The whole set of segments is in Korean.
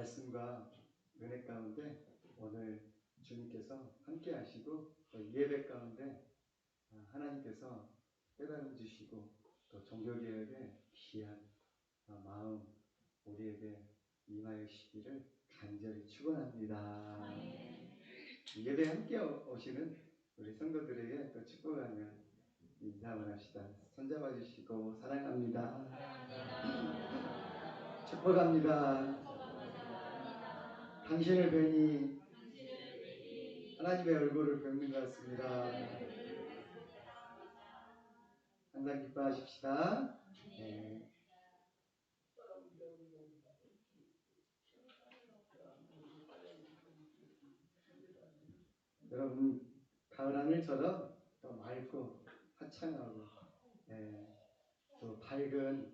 말씀과 은혜 가운데 오늘 주님께서 함께 하시고 또 예배 가운데 하나님께서 깨달음 주시고 또 종교개혁의 귀한 마음 우리에게 임하시기를 간절히 축원합니다. 예배에 함께 오시는 우리 성도들에게 또 축복하며 인사를 합시다. 손잡아 주시고 사랑합니다. 축복합니다. 당신을 뵈니 하나님의 얼굴을 뵙는 것 같습니다. 항상 기뻐하십시다. 네. 여러분 가을 하늘처럼 또 맑고 화창하고 또 밝은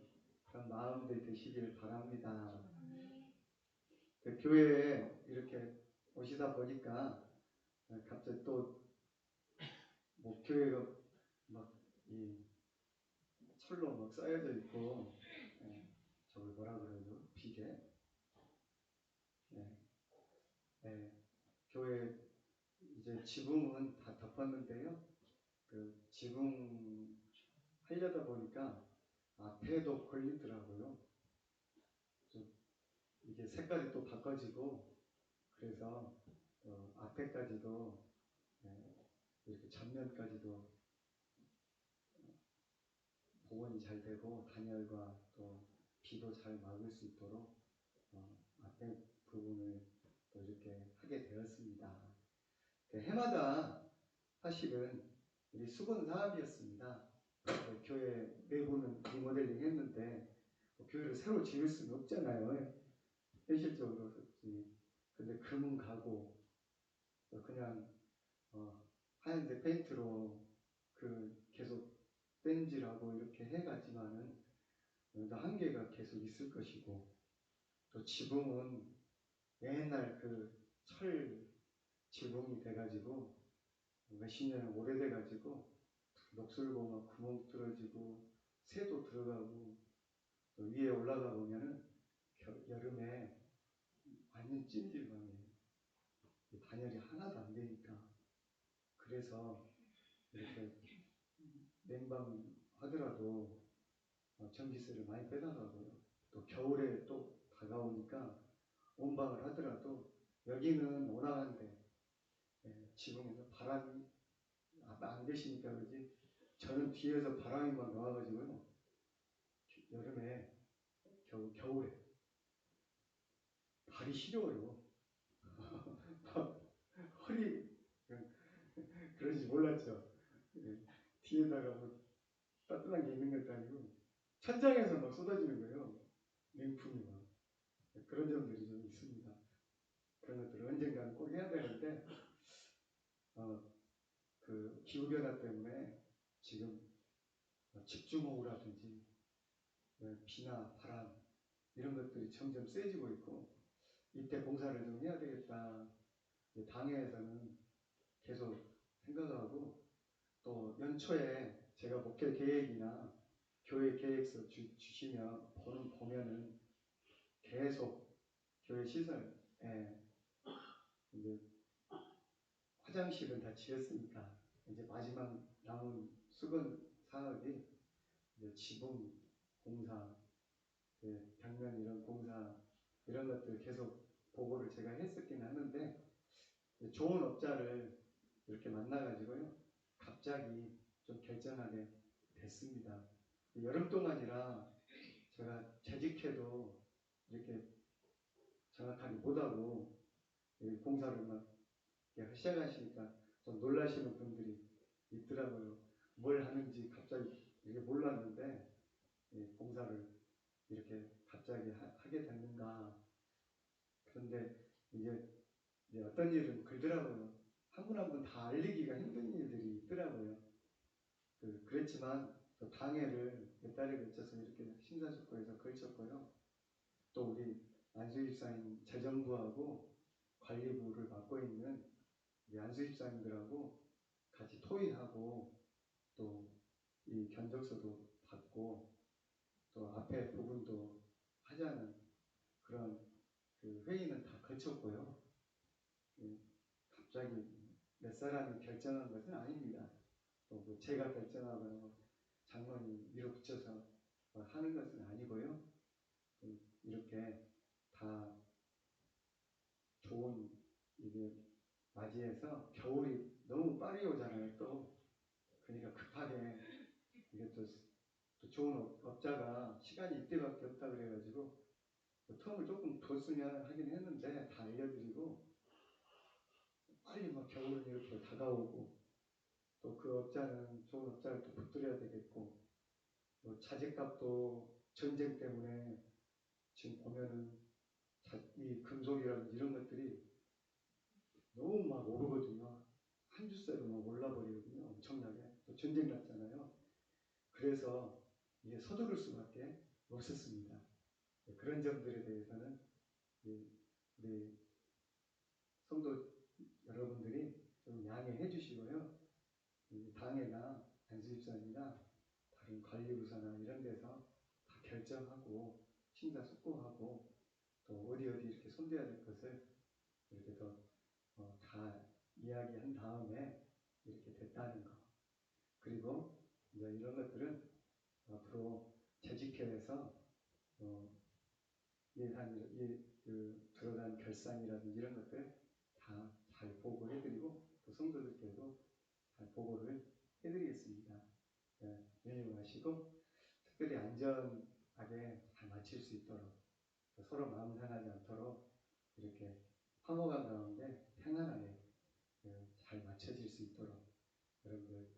그런 마음들 되시기를 바랍니다. 그 교회에 이렇게 오시다 보니까 갑자기 또 목교회가 막 이 철로 막 쌓여져 있고 저걸 뭐라 그러죠? 비계? 교회 이제 지붕은 다 덮었는데요. 그 지붕 하려다 보니까 앞에도 걸리더라고요. 이게 색깔이 또 바꿔지고 그래서 앞에까지도 이렇게 전면까지도 복원이 잘 되고 단열과 또 비도 잘 막을 수 있도록 앞에 부분을 또 이렇게 하게 되었습니다. 해마다 사실은 우리 수건 사업이었습니다. 교회 내부는 리모델링 했는데 교회를 새로 지을 수는 없잖아요. 현실적으로 그렇지. 근데 금은 가고 그냥 하얀색 페인트로 계속 땜질하고 이렇게 해갔지만은 한계가 계속 있을 것이고 또 지붕은 옛날 그 철 지붕이 돼가지고 몇십 년 오래돼가지고 녹슬고 막 구멍 뚫어지고 새도 들어가고 또 위에 올라가 보면은 여름에 완전 찜질방이에요. 단열이 하나도 안 되니까. 그래서 이렇게 냉방 하더라도 전기세를 많이 빼나가고요. 또 겨울에 또 다가오니까 온방을 하더라도 여기는 온화한데 지붕에서 바람이 안 되시니까 그러지 저는 뒤에서 바람이 막 나와가지고요. 여름에 겨울에 발이 시려워요. 허리 그러지 몰랐죠. 뒤에다가 뭐 따뜻한 게 있는 것도 아니고 천장에서 막 쏟아지는 거예요. 냉풍이 막. 그런 점들이 좀 있습니다. 그런 것들을 언젠가는 꼭 해야 되는데 그 기후변화 때문에 지금 집중호우라든지 비나 바람 이런 것들이 점점 세지고 있고 이때 공사를 좀 해야 되겠다. 당회에서는 계속 생각하고 또 연초에 제가 목회 계획이나 교회 계획서 주시면 보면은 계속 교회 시설에 이제 화장실은 다 지었으니까 이제 마지막 남은 수건 사업이 이제 지붕 공사, 벽면 이런 공사 이런 것들 계속 보고를 제가 했었긴 하는데 좋은 업자를 이렇게 만나가지고요 갑자기 좀 결정하게 됐습니다. 여름 동안이라 제가 재직해도 이렇게 정확하게 못하고 공사를 막 시작하시니까 좀 놀라시는 분들이 있더라고요. 뭘 하는지 갑자기 이게 몰랐는데 공사를 이렇게 갑자기 하게 됐는가. 그런데 이제 어떤 일은 그러더라고요. 한 분 한 분 다 알리기가 힘든 일들이 있더라고요. 그랬지만 또 당회를 몇 달에 걸쳐서 이렇게 심사숙고해서 걸쳤고요. 또 우리 안수집사님 재정부하고 관리부를 맡고 있는 우리 안수집사님들하고 같이 토의하고 또 이 견적서도 받고 또 앞에 부분도 하자는 그런 그 회의는 다 거쳤고요. 갑자기 몇 사람이 결정한 것은 아닙니다. 또뭐 제가 결정하거나 뭐 장로님 밀어붙여서 뭐 하는 것은 아니고요. 이렇게 다 좋은 이게 맞이해서 겨울이 너무 빨리 오잖아요. 또 그러니까 급하게 이게 또 좋은 업자가 시간이 이때밖에 없다 그래가지고 뭐 텀을 조금 뒀으면 하긴 했는데 다 알려드리고 빨리 막 겨울은 이렇게 다가오고 또 그 업자는 좋은 업자를 또 붙들어야 되겠고 뭐 자재값도 전쟁 때문에 지금 보면은 이 금속이라든지 이런 것들이 너무 막 오르거든요. 한 주새로 막 올라버리거든요. 엄청나게. 또 전쟁 났잖아요. 그래서 이게 서두를 수밖에 없었습니다. 그런 점들에 대해서는 우리 성도 여러분들이 좀 양해해 주시고요. 당회나 안수집사님이나 다른 관리부서나 이런 데서 다 결정하고 심사숙고하고 또 어디 이렇게 손대야 될 것을 이렇게 다 이야기한 다음에 이렇게 됐다는 거. 그리고 이제 이런 것들은 앞으로 재직회에서 들어간 결산이라든지 이런 것들 다 잘 보고해드리고 또 성도들께도 잘 보고를 해드리겠습니다. 네, 유념하시고 특별히 안전하게 잘 마칠 수 있도록 서로 마음 상하지 않도록 이렇게 화목한 가운데 평안하게 잘 맞춰질 수 있도록 여러분들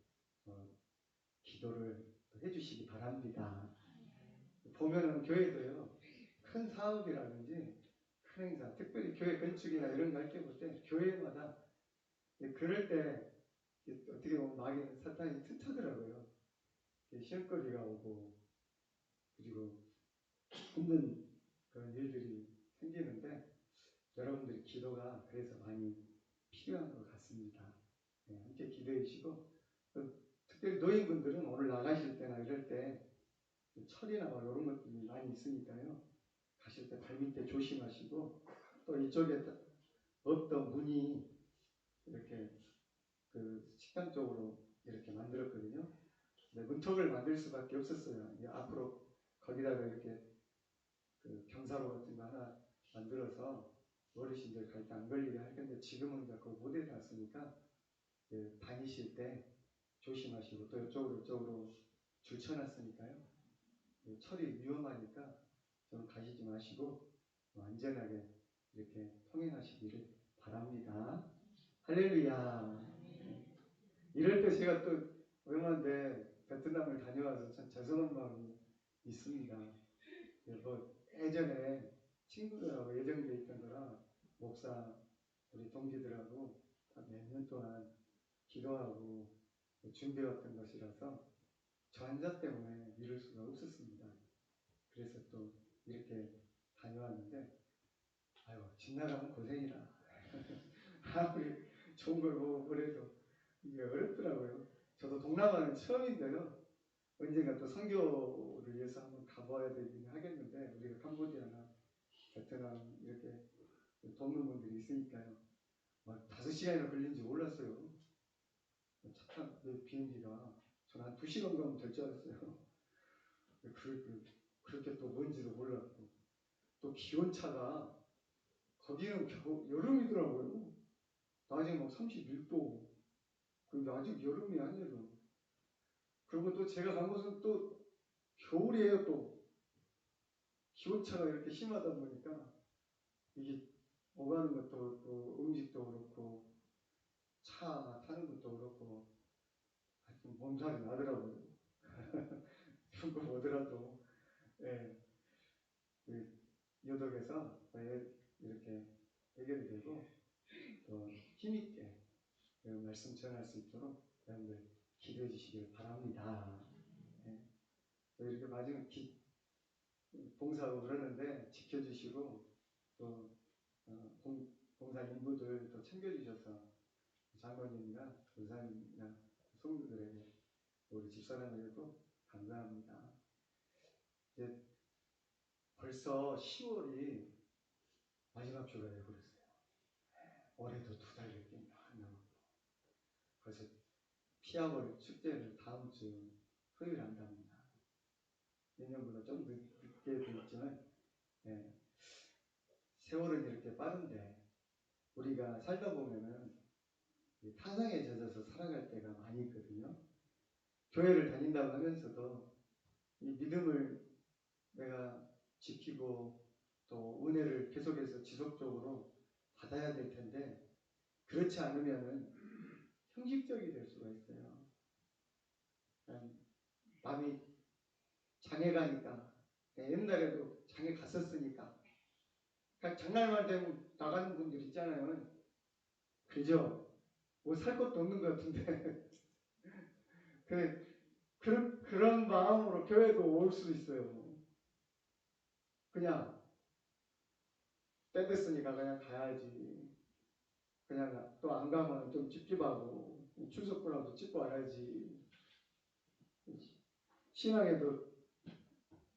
기도를 해주시기 바랍니다. 보면은 교회도요 큰 사업이라든지 큰 행사, 특별히 교회 건축이나 이런 거 할 때 볼 때 교회마다 그럴 때 어떻게 보면 마귀는 사탄이 틈타더라고요. 시험거리가 오고 그리고 힘든 그런 일들이 생기는데 여러분들의 기도가 그래서 많이 필요한 것 같습니다. 네, 함께 기도해 주시고 특별히 노인분들은 오늘 나가실 때나 이럴 때 철이나 뭐 이런 것들이 많이 있으니까요. 가실 때 발밑에 조심하시고 또 이쪽에 어떤 문이 이렇게 그 식당 쪽으로 이렇게 만들었거든요. 근데 문턱을 만들 수밖에 없었어요. 이제 앞으로 거기다가 이렇게 그 경사로 같은 거 하나 만들어서 어르신들 갈 때 안 걸리게 할 건데 지금은 이제 그거 못 해놨으니까 다니실 때 조심하시고 또 이쪽으로 줄 쳐놨으니까요. 철이 위험하니까 저는 가시지 마시고 안전하게 이렇게 통행하시기를 바랍니다. 할렐루야. 이럴 때 제가 또 얼마인데 베트남을 다녀와서 참 죄송한 마음이 있습니다. 뭐 예전에 친구들하고 예정돼 있던 거라 목사 우리 동기들하고 몇 년 동안 기도하고 준비해왔던 것이라서 저 환자 때문에 미룰 수가 없었습니다. 그래서 또 이렇게 다녀왔는데 아유 집 나가면 고생이라 아무리 좋은 걸 뭐래도 이게 어렵더라고요. 저도 동남아는 처음인데요. 언젠가 또 선교를 위해서 한번 가봐야 되긴 하겠는데 우리가 캄보디아나 베트남 이렇게 돕는 분들이 있으니까요. 막 5시간이나 걸린지 몰랐어요. 차 타고 비행기가 저는 한 2시간 가면 될 줄 알았어요. 그렇게 또 뭔지도 몰랐고 또 기온차가 거기는 여름이더라고요. 낮에 막 31도. 근데 아직 여름이 아니에요. 그리고 또 제가 간 곳은 또 겨울이에요. 또 기온차가 이렇게 심하다 보니까 이게 오가는 것도 그렇고 음식도 그렇고 차 타는 것도 그렇고 하여튼 몸살이 나더라고요. 죽고 오더라도 예, 그 유독해서 이렇게 해결이 되고 또 힘있게 말씀 전할 수 있도록 여러분들 기도해 주시길 바랍니다. 예. 또 이렇게 마지막 봉사하고 그러는데 지켜주시고 또 봉사 인부들 또 챙겨주셔서 장로님이나 의사님이나 성도들에게 우리 집사람에게도 감사합니다. 이제 벌써 10월이 마지막 주가 되어버렸어요. 올해도 2달밖에 안 남았고 그래서 피아볼 축제를 다음 주 토요일 한답니다. 내년보다 좀 늦게 되었지만 세월은 이렇게 빠른데 우리가 살다 보면은 타성에 젖어서 살아갈 때가 많이 있거든요. 교회를 다닌다고 하면서도 이 믿음을 내가 지키고 또 은혜를 계속해서 지속적으로 받아야 될 텐데 그렇지 않으면은 형식적이 될 수가 있어요. 남이 장에 가니까 옛날에도 장에 갔었으니까 그러니까 장날만 되면 나가는 분들 있잖아요. 그죠? 뭐 살 것도 없는 것 같은데 그런 마음으로 교회도 올 수 있어요. 그냥 때 됐으니까 그냥 가야지. 그냥 또 안 가면 좀 찝찝하고 출석부라도 찍고 와야지. 신앙에도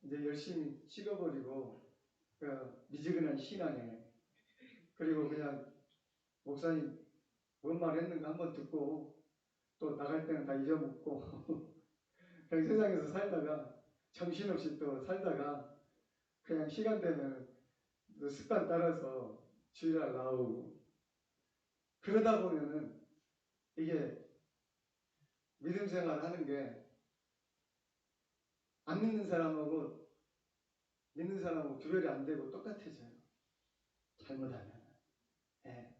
이제 열심히 찍어버리고 그 미지근한 신앙에 그리고 그냥 목사님 뭔 말 했는가 한번 듣고 또 나갈 때는 다 잊어먹고 그냥 세상에서 살다가 정신없이 또 살다가 그냥 시간 되면 습관 따라서 주일날 나오고 그러다 보면은 이게 믿음 생활 하는 게 안 믿는 사람하고 믿는 사람하고 구별이 안 되고 똑같아져요. 잘못하면. 네.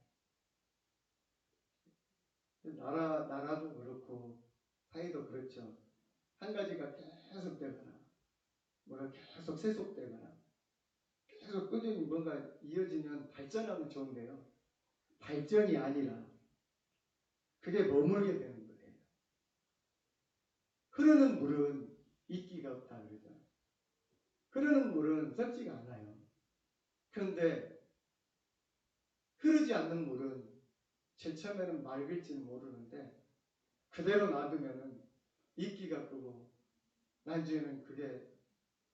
나라도 그렇고 사회도 그렇죠. 한 가지가 계속 되거나 뭐가 계속 세속되거나 계속 꾸준히 뭔가 이어지면 발전하면 좋은데요. 발전이 아니라 그게 머물게 되는 거예요. 흐르는 물은 이끼가 없다 그러죠. 흐르는 물은 썩지가 않아요. 그런데 흐르지 않는 물은 제일 처음에는 맑을지는 모르는데 그대로 놔두면은 이끼가 끄고 나중에는 그게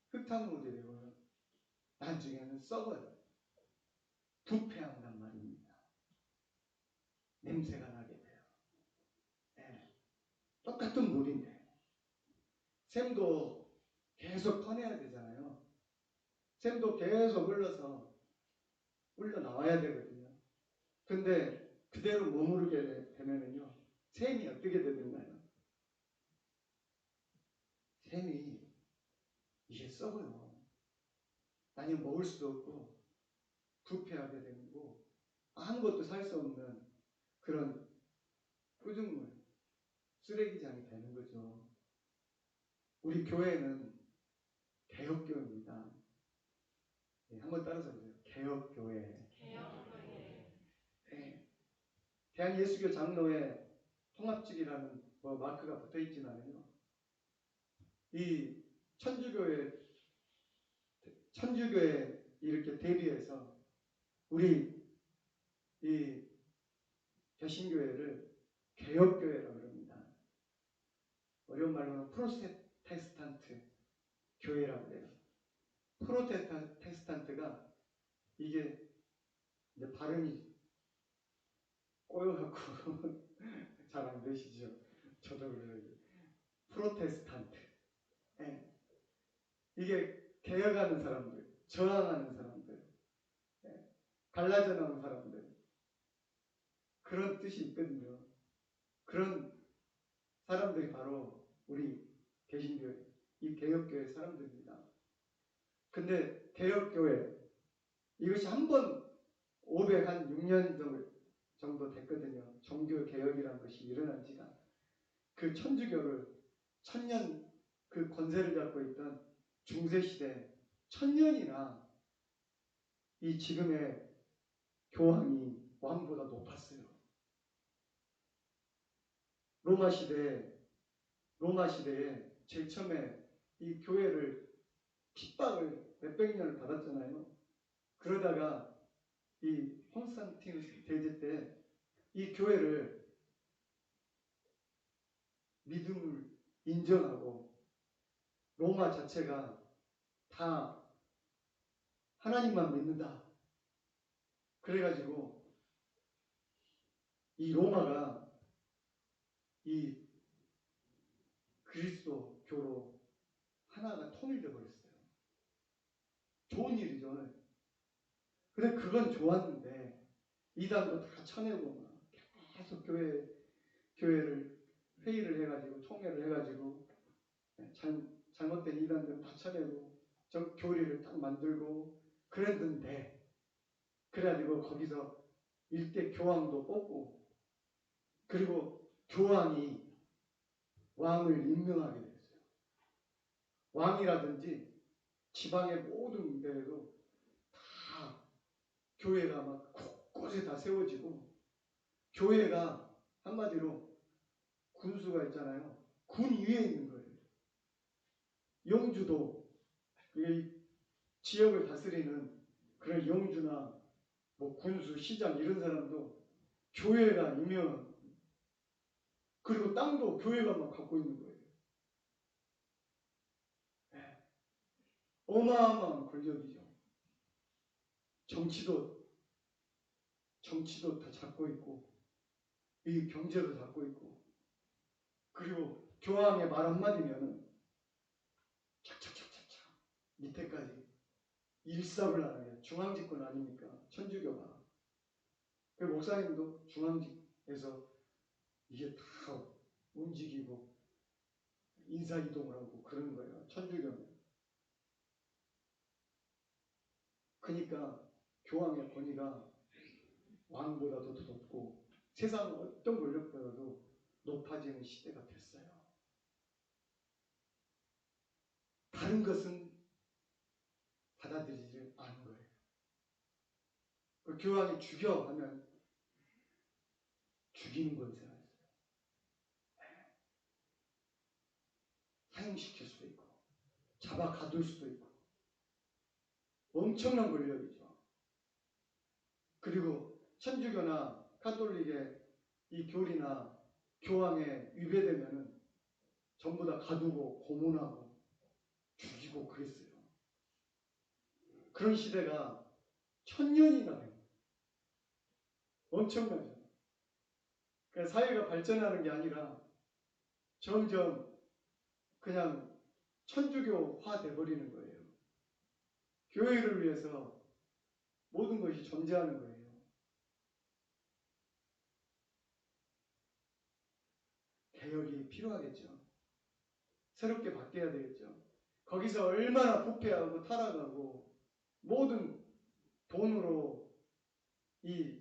흙탕물이 되고 나중에는 썩어요. 부패한단 말입니다. 냄새가 나게 돼요. 네. 똑같은 물인데 샘도 계속 퍼내야 되잖아요. 샘도 계속 흘러 나와야 되거든요. 근데 그대로 머무르게 되면은요, 샘이 어떻게 되는가요? 샘이 이게 썩어요. 나는 먹을 수도 없고 부패하게 되고 아무것도 살 수 없는 그런 꾸중물, 쓰레기장이 되는 거죠. 우리 교회는 개혁교회입니다. 네, 한번 따라서 보세요. 개혁교회. 네. 대한예수교 장로회 통합직이라는 마크가 붙어 있지만요. 이 천주교회 이렇게 대비해서 우리 이 개신교회를 개혁교회라고 합니다. 어려운 말로는 프로테스탄트 교회라고 해요. 프로테스탄트가 이게 이제 발음이 꼬여갖고 잘 안 되시죠? 저도 그래요. 프로테스탄트. 네. 이게 개혁하는 사람들, 저항하는 사람들, 네. 갈라져 나온 사람들 그런 뜻이 있거든요. 그런 사람들이 바로 우리 개신교회, 이 개혁교회 사람들입니다. 근데 개혁교회 이것이 한 번 506년 정도 됐거든요. 종교개혁이라는 것이 일어난 지가. 그 천주교를 천년 그 권세를 잡고 있던 중세시대 천년이나 이 지금의 교황이 왕보다 높았어요. 로마 시대에 제일 처음에 이 교회를 핍박을 몇백 년을 받았잖아요. 그러다가 이 콘스탄티누스 대제 때 이 교회를 믿음을 인정하고 로마 자체가 다 하나님만 믿는다. 그래가지고 이 로마가 이 그리스도교로 하나가 통일돼 버렸어요. 좋은 일이죠. 근데 그건 좋았는데 이단도 다 쳐내고 막 계속 교회를 회의를 해가지고 총회를 해가지고 잘못된 이단들 다 쳐내고 저 교리를 딱 만들고 그랬는데 그래가지고 거기서 일대 교황도 뽑고 그리고 교황이 왕을 임명하게 됐어요. 왕이라든지 지방의 모든 데에도 다 교회가 막 곳곳에 다 세워지고 교회가 한마디로 군수가 있잖아요. 군 위에 있는 거예요. 영주도 지역을 다스리는 그런 영주나 뭐 군수, 시장 이런 사람도 교회가 임명한 그리고 땅도 교회가 막 갖고 있는 거예요. 네. 어마어마한 권력이죠. 정치도 다 잡고 있고 이 경제도 잡고 있고 그리고 교황의 말 한마디면은 착착착착착 밑에까지 일사불란하게 중앙집권 아닙니까? 천주교가. 그 목사님도 중앙직에서 이게 다 움직이고 인사이동을 하고 그러는 거예요. 천주교는. 그러니까 교황의 권위가 왕보다도 더 높고 세상 어떤 권력보다도 높아지는 시대가 됐어요. 다른 것은 받아들이지 않은 거예요. 그 교황이 죽여 하면 죽이는 권세가 있어요. 사형시킬 수도 있고 잡아 가둘 수도 있고 엄청난 권력이죠. 그리고 천주교나 카톨릭의 이 교리나 교황에 위배되면은 전부 다 가두고 고문하고 죽이고 그랬어요. 그런 시대가 1000년이나 된 거예요. 엄청나죠. 그러니까 사회가 발전하는 게 아니라 점점 그냥 천주교화 돼버리는 거예요. 교회를 위해서 모든 것이 존재하는 거예요. 개혁이 필요하겠죠. 새롭게 바뀌어야 되겠죠. 거기서 얼마나 부패하고 타락하고 모든 돈으로 이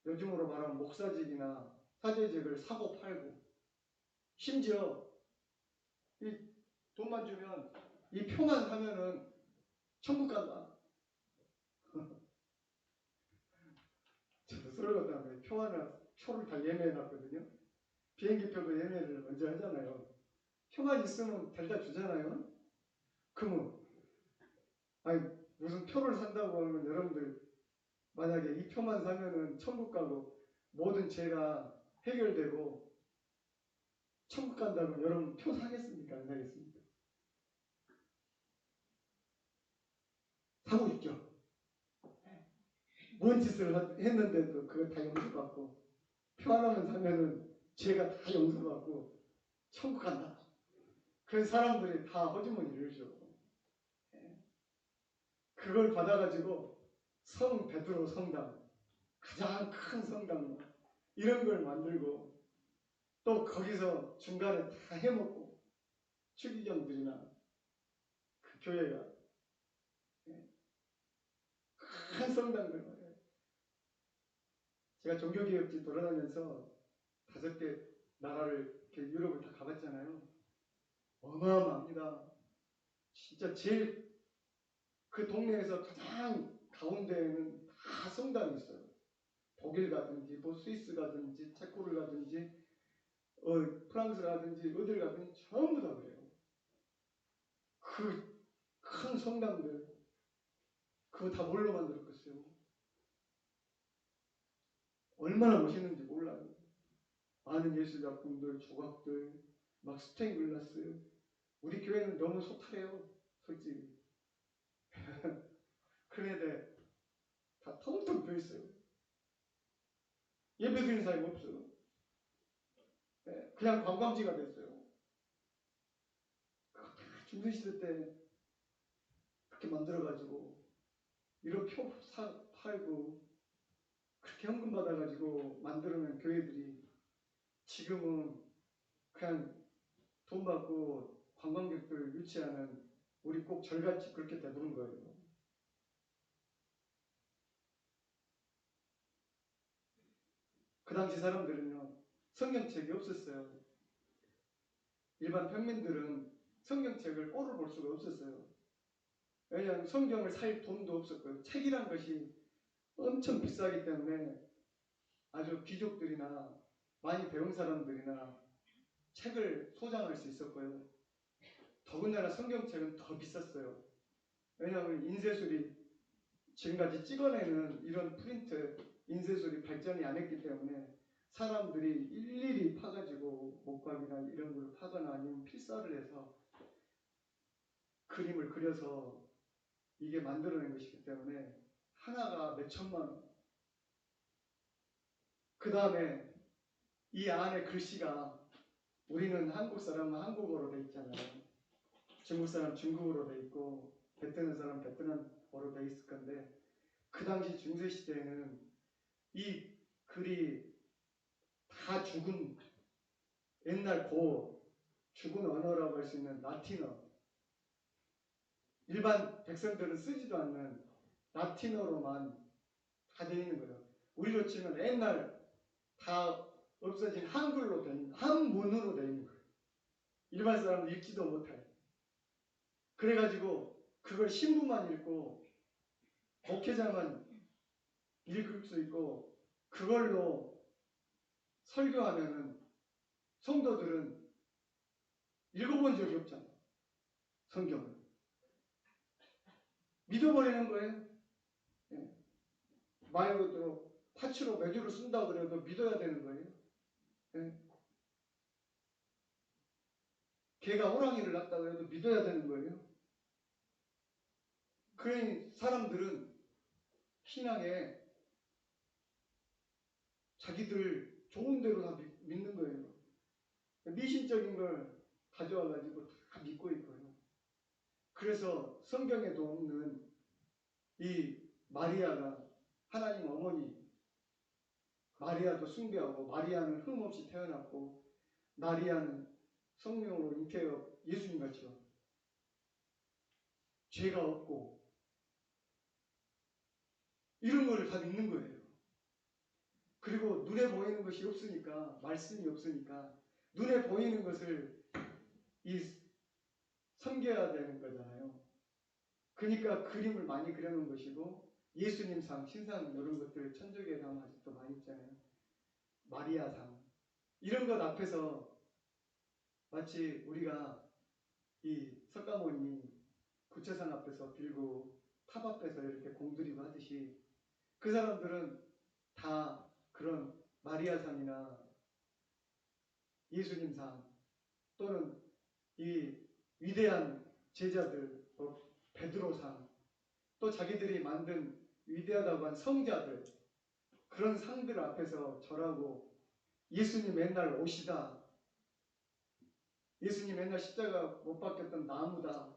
요즘으로 말하면 목사직이나 사제직을 사고 팔고 심지어 이 돈만 주면 이 표만 사면은 천국 간다. 저도 서울 갔다 왔는데 표를 다 예매해 놨거든요. 비행기표도 예매를 먼저 하잖아요. 표만 있으면 달다 주잖아요. 그러면 아니 무슨 표를 산다고 하면 여러분들 만약에 이 표만 사면은 천국 가고 모든 죄가 해결되고 천국 간다면 여러분 표 사겠습니까? 안 사겠습니까? 사고 있죠. 뭔 짓을 했는데도 그거 다 용서받고 표 하나만 사면은 죄가 다 용서받고 천국 간다. 그래서 사람들이 다 허주머니를 줘. 그걸 받아가지고 성 베드로 성당 가장 큰 성당 이런 걸 만들고 또 거기서 중간에 다 해먹고 추기경들이나 그 교회가 큰 성당들 말이에요. 제가 종교개혁지 돌아다니면서 5개 나라를 이렇게 유럽을 다 가봤잖아요. 어마어마합니다. 진짜 제일 그 동네에서 가장 가운데에는 다 성당이 있어요. 독일 가든지 뭐 스위스 가든지 체코를 가든지 프랑스 가든지 어딜 가든지 전부 다 그래요. 그 큰 성당들 그거 다 뭘로 만들었겠어요? 얼마나 멋있는지 몰라요. 많은 예술 작품들, 조각들, 막 스테인글라스. 우리 교회는 너무 소탈해요, 솔직히. 그런데 다 텅텅 비어 있어요. 예배드리는 사람이 없어요. 네, 그냥 관광지가 됐어요. 중세시대 때 그렇게 만들어가지고 1호 팔고 그렇게 현금 받아가지고 만들어낸 교회들이 지금은 그냥 돈 받고 관광객들 유치하는 우리 꼭 절같이 그렇게 돼버린 거예요. 그 당시 사람들은요, 성경책이 없었어요. 일반 평민들은 성경책을 꼴을 볼 수가 없었어요. 왜냐하면 성경을 살 돈도 없었고요. 책이란 것이 엄청 비싸기 때문에 아주 귀족들이나 많이 배운 사람들이나 책을 소장할 수 있었고요. 더군다나 성경책은 더 비쌌어요. 왜냐하면 인쇄술이 지금까지 찍어내는 이런 프린트, 인쇄술이 발전이 안 했기 때문에 사람들이 일일이 파가지고 목각이나 이런 걸 파거나 아니면 필사를 해서 그림을 그려서 이게 만들어낸 것이기 때문에 하나가 몇 천만 원. 그 다음에 이 안에 글씨가 우리는 한국 사람은 한국어로 돼 있잖아요. 중국 사람 중국어로 돼 있고 베트남 사람 베트남어로 돼 있을 건데 그 당시 중세 시대에는 이 글이 다 죽은 옛날 죽은 언어라고 할 수 있는 라틴어, 일반 백성들은 쓰지도 않는 라틴어로만 다 되어 있는 거예요. 우리로 치면 옛날 다 없어진 한글로 된 한문으로 되어 있는 거예요. 일반 사람은 읽지도 못해요. 그래가지고 그걸 신부만 읽고 목회자만 읽을 수 있고 그걸로 설교하면은 성도들은 읽어본 적이 없잖아. 성경을 믿어버리는 거예요. 예. 말 그대로 파츠로 매주를 쓴다 그래도 믿어야 되는 거예요. 예. 개가 호랑이를 낳았다 그래도 믿어야 되는 거예요. 그러니 사람들은 신앙에 자기들 좋은 대로 다 믿는 거예요. 미신적인 걸 가져와가지고 다 믿고 있고요. 그래서 성경에도 없는 이 마리아가 하나님 어머니, 마리아도 숭배하고 마리아는 흠없이 태어났고 마리아는 성령으로 잉태어 예수님 같죠. 죄가 없고 이런 걸 다 믿는 거예요. 그리고 눈에 보이는 것이 없으니까 말씀이 없으니까 눈에 보이는 것을 섬겨야 되는 거잖아요. 그러니까 그림을 많이 그려놓은 것이고 예수님상, 신상 이런 것들 천주교에 가면 아직도 많이 있잖아요. 마리아상 이런 것 앞에서 마치 우리가 이 석가모니 부처산 앞에서 빌고 탑 앞에서 이렇게 공드리고 하듯이 그 사람들은 다 그런 마리아상이나 예수님상 또는 이 위대한 제자들 베드로상 또 자기들이 만든 위대하다고 한 성자들 그런 상들 앞에서 절하고 예수님 맨날 오시다 예수님 맨날 십자가 못 박혔던 나무다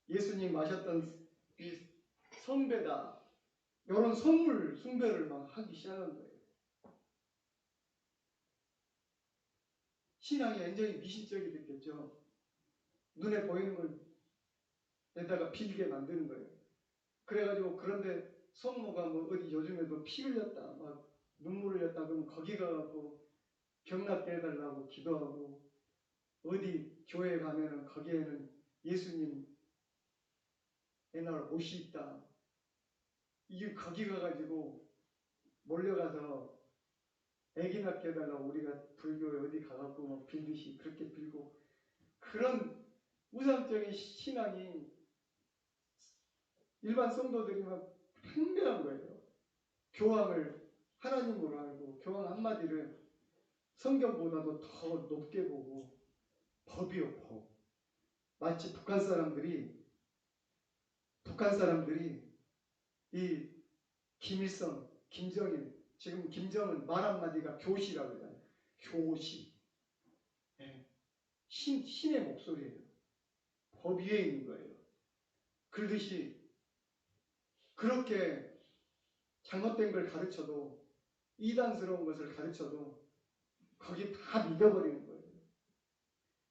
예수님 마셨던 이 선배다 이런 선물 숭배를 막 하기 시작한 거예요. 신앙이 완전히 미신적이 됐겠죠. 눈에 보이는 걸 내다가 빌게 만드는 거예요. 그래가지고 그런데 성모가 뭐 어디 요즘에도 피 흘렸다 막 눈물 흘렸다 그러면 거기 가고 경락게 해달라고 기도하고 어디 교회 가면은 거기에는 예수님 옛날 옷이 있다 이게 거기 가가지고 몰려가서 애기 낳게 해달라고 우리가 불교에 어디 가갖고 막 빌듯이 그렇게 빌고 그런 우상적인 신앙이 일반 성도들이 막 팽배한 거예요. 교황을 하나님으로 알고 교황 한마디를 성경보다도 더 높게 보고 법이요 법. 마치 북한 사람들이 이 김일성, 김정일, 지금 김정은 말 한마디가 교시라고 하잖아요. 교시. 예. 신의 목소리예요. 법 위에 있는 거예요. 그러듯이 그렇게 잘못된 걸 가르쳐도, 이단스러운 것을 가르쳐도 거기 다 믿어버리는 거예요.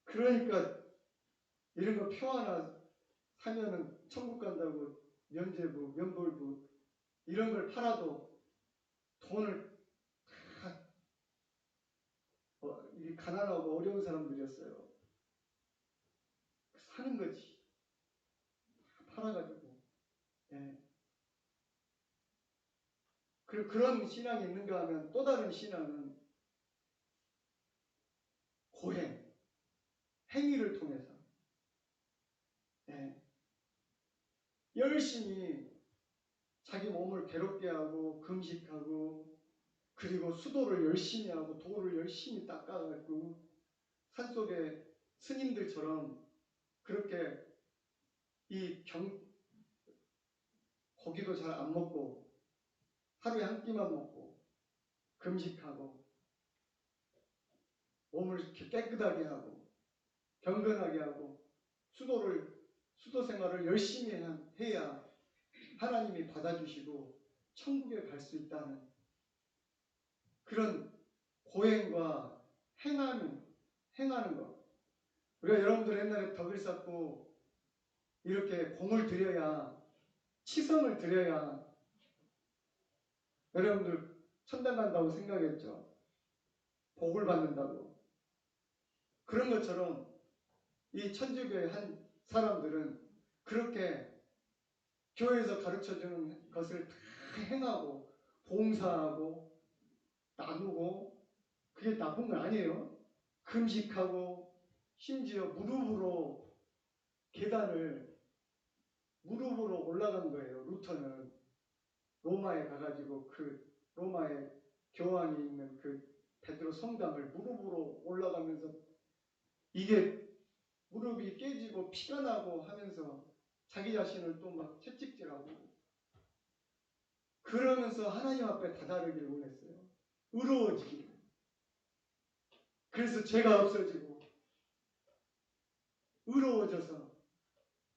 그러니까 이런 거 표 하나 사면은 천국 간다고 면죄부, 면벌부 이런 걸 팔아도 돈을 다 이 가난하고 어려운 사람들이었어요. 사는 거지. 팔아가지고. 예. 그런 신앙이 있는가 하면 또 다른 신앙은 고행, 행위를 통해서 예. 열심히 자기 몸을 괴롭게 하고 금식하고 그리고 수도를 열심히 하고 돌을 열심히 닦아가지고 산속에 스님들처럼 그렇게 고기도 잘 안 먹고 하루에 한 끼만 먹고 금식하고 몸을 이렇게 깨끗하게 하고 경건하게 하고 수도 생활을 열심히 해야 하나님이 받아주시고 천국에 갈 수 있다는 그런 고행과 행하는 것. 우리가 여러분들 옛날에 덕을 쌓고 이렇게 공을 들여야, 치성을 들여야 여러분들 천당 간다고 생각했죠. 복을 받는다고. 그런 것처럼 이 천주교의 한 사람들은 그렇게 교회에서 가르쳐주는 것을 다 행하고 봉사하고 나누고, 그게 나쁜 건 아니에요. 금식하고 심지어 무릎으로 올라간 거예요. 루터는 로마에 가가지고 그 로마의 교황이 있는 그 베드로 성당을 무릎으로 올라가면서 이게 무릎이 깨지고 피가 나고 하면서 자기 자신을 또 막 채찍질하고 그러면서 하나님 앞에 다다르기를 원했어요. 의로워지기를. 그래서 죄가 없어지고 의로워져서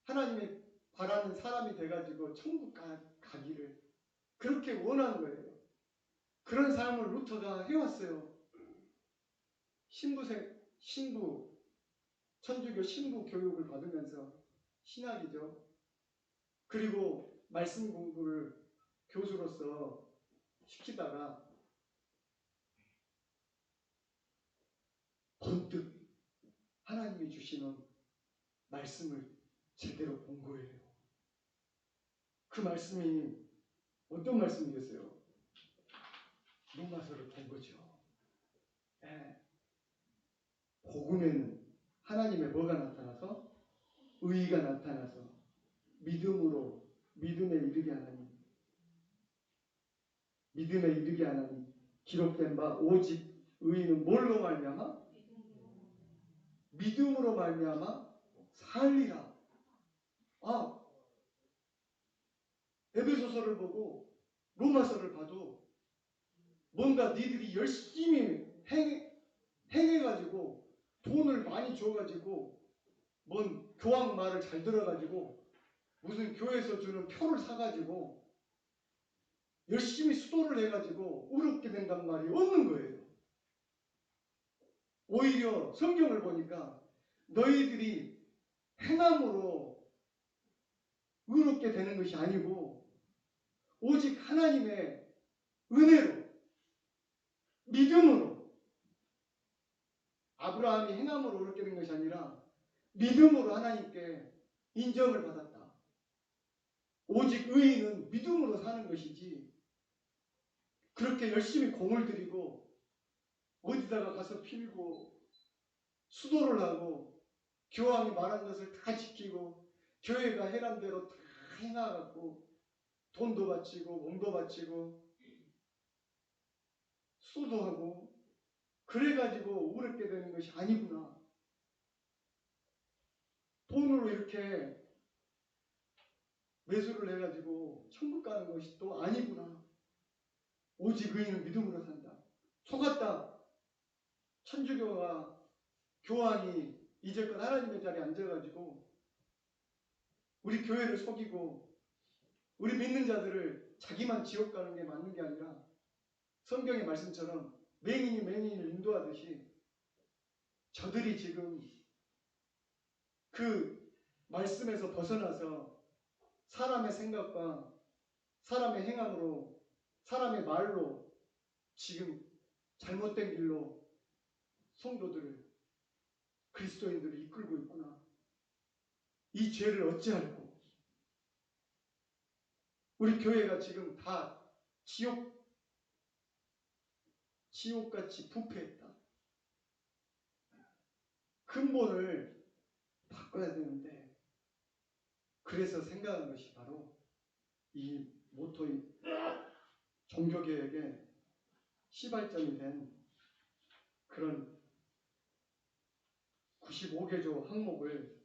하나님이 바라는 사람이 돼가지고 천국 가기를 그렇게 원한 거예요. 그런 삶을 루터가 해왔어요. 천주교 신부 교육을 받으면서 신학이죠. 그리고 말씀 공부를 교수로서 시키다가 번뜩 하나님이 주시는 말씀을 제대로 본 거예요. 그 말씀이 어떤 말씀이겠어요? 로마서를 본 거죠. 네. 복음에는 하나님의 뭐가 나타나서? 의의가 나타나서 믿음에 이르게 하나니 기록된 바 오직 의인은 뭘로 말미암아? 믿음으로 말미암아 살리라. 에베소서를 보고 로마서를 봐도 뭔가 니들이 열심히 행해가지고 돈을 많이 줘가지고 뭔 교황 말을 잘 들어가지고 무슨 교회에서 주는 표를 사가지고 열심히 수도를 해가지고 의롭게 된단 말이 없는 거예요. 오히려 성경을 보니까 너희들이 행함으로 의롭게 되는 것이 아니고 오직 하나님의 은혜로, 믿음으로, 아브라함이 행함으로 의롭게 된 것이 아니라 믿음으로 하나님께 인정을 받았다. 오직 의인은 믿음으로 사는 것이지 그렇게 열심히 공을 들이고 어디다가 가서 필고 수도를 하고 교황이 말한 것을 다 지키고 교회가 해란 대로 다 해나가고 돈도 바치고 몸도 바치고 수도 하고 그래가지고 의롭게 되는 것이 아니구나. 돈으로 이렇게 매수를 해가지고 천국 가는 것이 또 아니구나. 오직 의인은 믿음으로 산다. 속았다. 천주교가 교황이 이제껏 하나님의 자리에 앉아가지고 우리 교회를 속이고 우리 믿는 자들을 자기만 지옥 가는 게 맞는 게 아니라 성경의 말씀처럼 맹인이 맹인을 인도하듯이 저들이 지금 그 말씀에서 벗어나서 사람의 생각과 사람의 행함으로 사람의 말로 지금 잘못된 길로 성도들을 그리스도인들을 이끌고 있구나. 이 죄를 어찌할꼬. 우리 교회가 지금 다 지옥같이 부패했다. 근본을 바꿔야 되는데 그래서 생각한 것이 바로 이 모토인 종교개혁의 시발점이 된 그런 95개조 항목을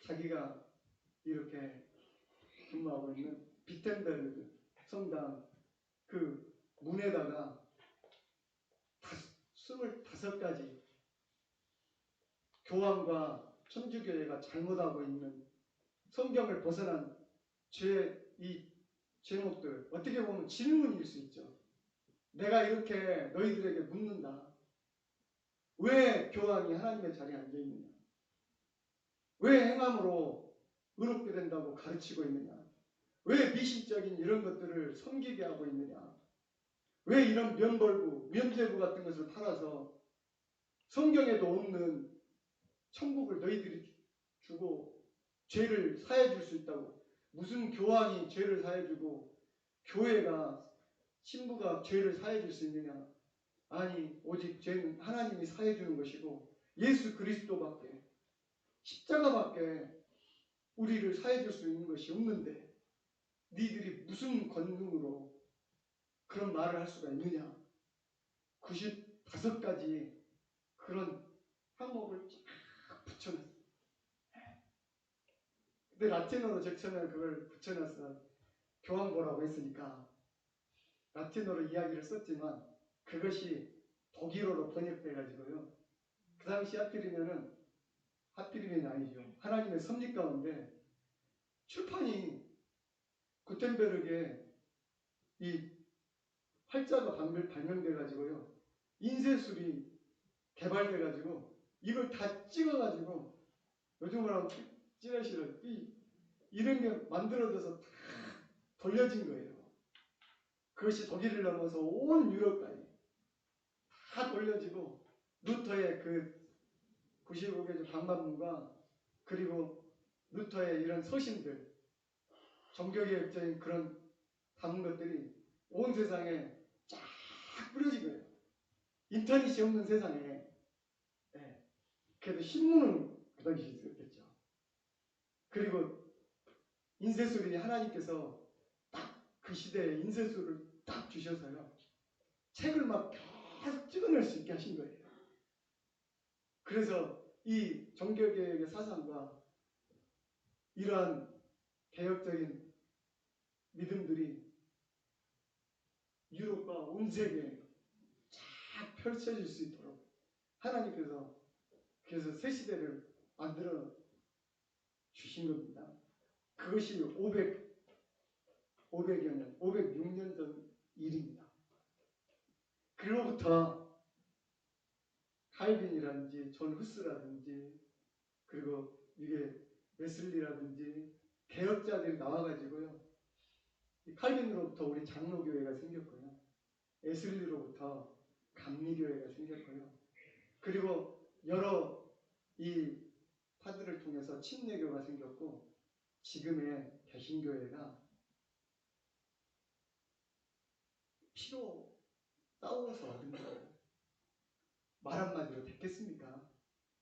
자기가 이렇게 근무하고 있는 비텐베르그 성당 그 문에다가 25가지 교황과 천주교회가 잘못하고 있는 성경을 벗어난 이 제목들, 어떻게 보면 질문일 수 있죠. 내가 이렇게 너희들에게 묻는다. 왜 교황이 하나님의 자리에 앉아있느냐? 왜 행함으로 의롭게 된다고 가르치고 있느냐? 왜 미신적인 이런 것들을 섬기게 하고 있느냐? 왜 이런 면벌부, 면죄부 같은 것을 팔아서 성경에도 없는 천국을 너희들이 주고 죄를 사해 줄 수 있다고. 무슨 교황이 죄를 사해 주고 교회가 신부가 죄를 사해 줄 수 있느냐? 아니, 오직 죄는 하나님이 사해 주는 것이고 예수 그리스도밖에, 십자가밖에 우리를 사해 줄 수 있는 것이 없는데 니들이 무슨 권능으로 그런 말을 할 수가 있느냐? 95가지 그런 항목을 쫙 붙여놨어요. 근데 라틴어로 제처는 그걸 붙여놨어. 교황보라고 했으니까 라틴어로 이야기를 썼지만 그것이 독일어로 번역돼가지고요. 그 당시 하필이면이 아니죠. 하나님의 섭리 가운데 출판이 구텐베르그에 이 활자가 발명돼가지고요. 인쇄술이 개발돼가지고 이걸 다 찍어가지고 요즘 말하면 찌라시를 이런 게 만들어져서 다 돌려진 거예요. 그것이 독일을 넘어서 온 유럽까지 다 돌려지고 루터의 그 95개조 방법문과 그리고 루터의 이런 서신들, 종교개혁적인 그런 담은 것들이 온 세상에 쫙 뿌려진 거예요. 인터넷이 없는 세상에. 네. 그래도 신문은 그 당시 있었겠죠. 그리고 인쇄술이 하나님께서 딱 그 시대에 인쇄술을 딱 주셔서요. 책을 막 계속 찍어낼 수 있게 하신 거예요. 그래서 이 종교개혁의 사상과 이러한 개혁적인 믿음들이 유럽과 온 세계에 쫙 펼쳐질 수 있도록 하나님께서 그래서 새 시대를 만들어 주신 겁니다. 그것이 506년 전 일입니다. 그로부터 칼빈이라든지 존 후스라든지 그리고 이게 웨슬리라든지 개혁자들이 나와가지고요. 칼빈으로부터 우리 장로교회가 생겼고요. 웨슬리로부터 감리교회가 생겼고요. 그리고 여러 이 파들을 통해서 침례교가 생겼고 지금의 개신교회가 피로 싸워서 얻은 거예요. 말 한마디로 됐겠습니까?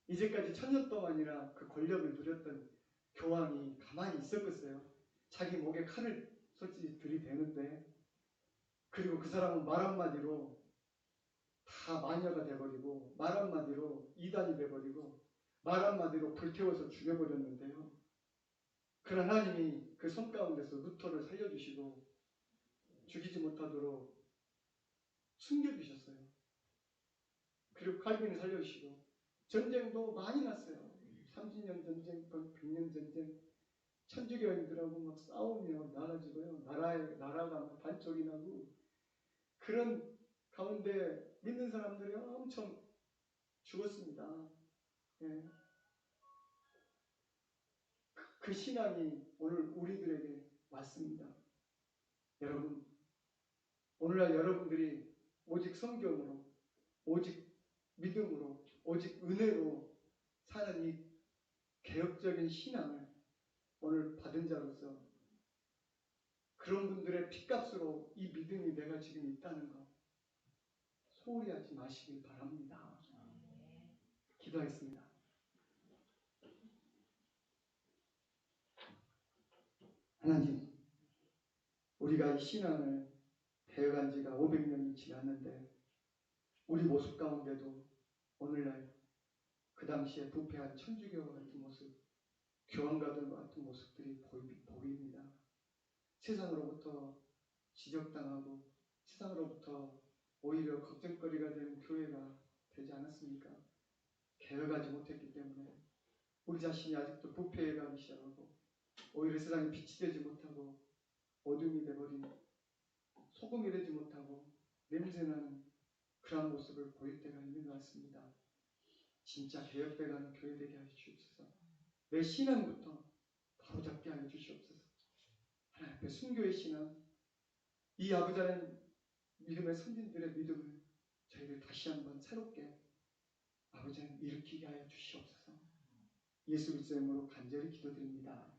이제까지 1000년 동안이나 그 권력을 누렸던 교황이 가만히 있었겠어요? 자기 목에 칼을 솔직히 들이대는데 그리고 그 사람은 말 한마디로 다 마녀가 돼버리고 말 한마디로 이단이 돼버리고 말 한마디로 불태워서 죽여버렸는데요. 그러나 하나님이 그 손 가운데서 루터를 살려주시고 죽이지 못하도록 숨겨주셨어요. 그리고 칼빈을 살려주시고 전쟁도 많이 났어요. 30년 전쟁, 100년 전쟁, 천주교인들하고 막 싸우며 나가지고요. 나라가 막 반쪽이 나고 그런 가운데 믿는 사람들이 엄청 죽었습니다. 예. 그 신앙이 오늘 우리들에게 왔습니다. 여러분, 오늘날 여러분들이 오직 성경으로, 오직 믿음으로, 오직 은혜로 사는 이 개혁적인 신앙을 오늘 받은 자로서 그런 분들의 핏값으로 이 믿음이 내가 지금 있다는 거 소홀히 하지 마시길 바랍니다. 기도하겠습니다. 하나님, 우리가 이 신앙을 배워간 지가 500년이 지났는데 우리 모습 가운데도 오늘날 그 당시에 부패한 천주교와 같은 모습, 교황과들과 같은 모습들이 보입니다. 세상으로부터 지적당하고 세상으로부터 오히려 걱정거리가 되는 교회가 되지 않았습니까? 개혁하지 못했기 때문에 우리 자신이 아직도 부패해가기 시작하고 오히려 세상에 빛이 되지 못하고 어둠이 되어버린 소금이 되지 못하고 냄새나는 그런 모습을 보일 때가 있는 것 같습니다. 진짜 개혁돼가는 교회 되게 하여 주옵소서. 내 신앙부터 바로잡게 하여 주시옵소서. 하나님 앞에 순교의 신앙, 이 아버지 하나님 믿음의 선진들의 믿음을 저희들 다시 한번 새롭게 아버지 하나님 일으키게 하여 주시옵소서. 예수 그리스도의 이름으로 간절히 기도드립니다.